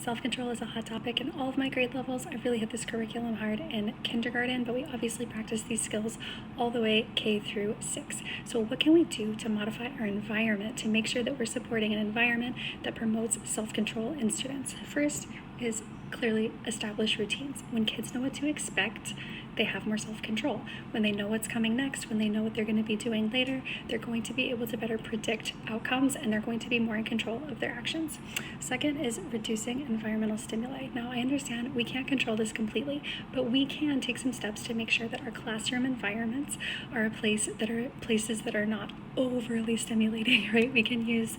self-control is a hot topic in all of my grade levels. I really hit this curriculum hard in kindergarten, but we obviously practice these skills all the way K through 6. So what can we do to modify our environment to make sure that we're supporting an environment that promotes self-control in students? First is clearly establish routines. When kids know what to expect, they have more self-control. When they know what's coming next, when they know what they're going to be doing later, they're going to be able to better predict outcomes, and they're going to be more in control of their actions. Second is reducing environmental stimuli. Now, I understand we can't control this completely, but we can take some steps to make sure that our classroom environments are places that are not overly stimulating, right? We can use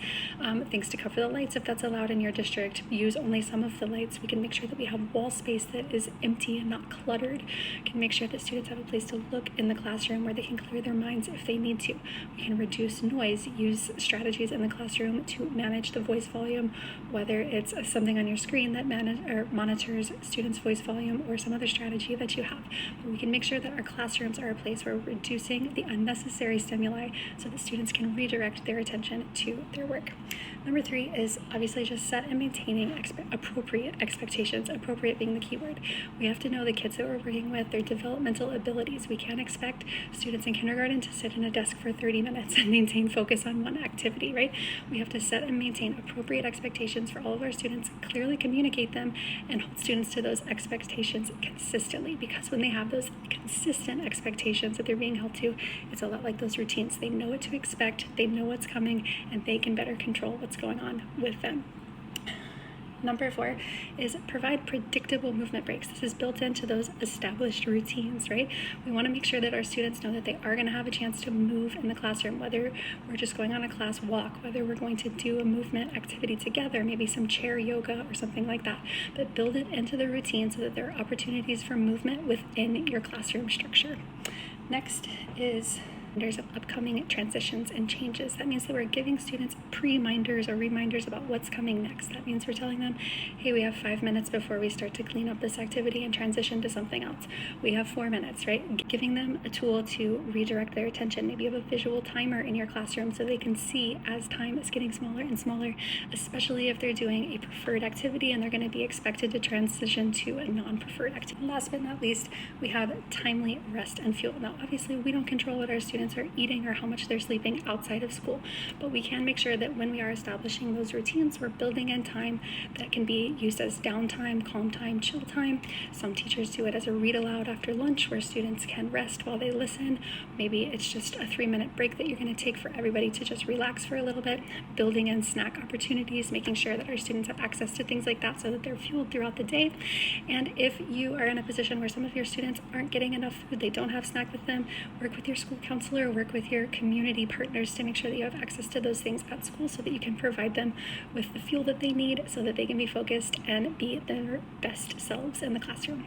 things to cover the lights if that's allowed in your district. Use only some of the lights. We can make sure that we have wall space that is empty and not cluttered. We can make sure that students have a place to look in the classroom where they can clear their minds if they need to. We can reduce noise, use strategies in the classroom to manage the voice volume, whether it's something on your screen that monitors students' voice volume or some other strategy that you have. But we can make sure that our classrooms are a place where we're reducing the unnecessary stimuli so that students can redirect their attention to their work. Number 3 is obviously just set and maintaining appropriate expectations, appropriate being the key word. We have to know the kids that we're working with, their developmental abilities. We can't expect students in kindergarten to sit in a desk for 30 minutes and maintain focus on one activity, right? We have to set and maintain appropriate expectations for all of our students, clearly communicate them, and hold students to those expectations consistently, because when they have those consistent expectations that they're being held to, it's a lot like those routines. They know what to expect, they know what's coming, and they can better control what's going on with them. Number 4 is provide predictable movement breaks. This is built into those established routines, right? We want to make sure that our students know that they are going to have a chance to move in the classroom, whether we're just going on a class walk, whether we're going to do a movement activity together, maybe some chair yoga or something like that. But build it into the routine so that there are opportunities for movement within your classroom structure. Next is of upcoming transitions and changes. That means that we're giving students pre-minders or reminders about what's coming next. That means we're telling them, hey, we have 5 minutes before we start to clean up this activity and transition to something else. We have 4 minutes, right? Giving them a tool to redirect their attention. Maybe you have a visual timer in your classroom so they can see as time is getting smaller and smaller, especially if they're doing a preferred activity and they're going to be expected to transition to a non-preferred activity. Last but not least, we have timely rest and fuel. Now, obviously, we don't control what our students are eating or how much they're sleeping outside of school, but we can make sure that when we are establishing those routines, we're building in time that can be used as downtime, calm time, chill time. Some teachers do it as a read aloud after lunch where students can rest while they listen. Maybe it's just a 3-minute break that you're going to take for everybody to just relax for a little bit. Building in snack opportunities, making sure that our students have access to things like that so that they're fueled throughout the day. And if you are in a position where some of your students aren't getting enough food, they don't have snack with them, work with your school counselor, work with your community partners to make sure that you have access to those things at school so that you can provide them with the fuel that they need so that they can be focused and be their best selves in the classroom.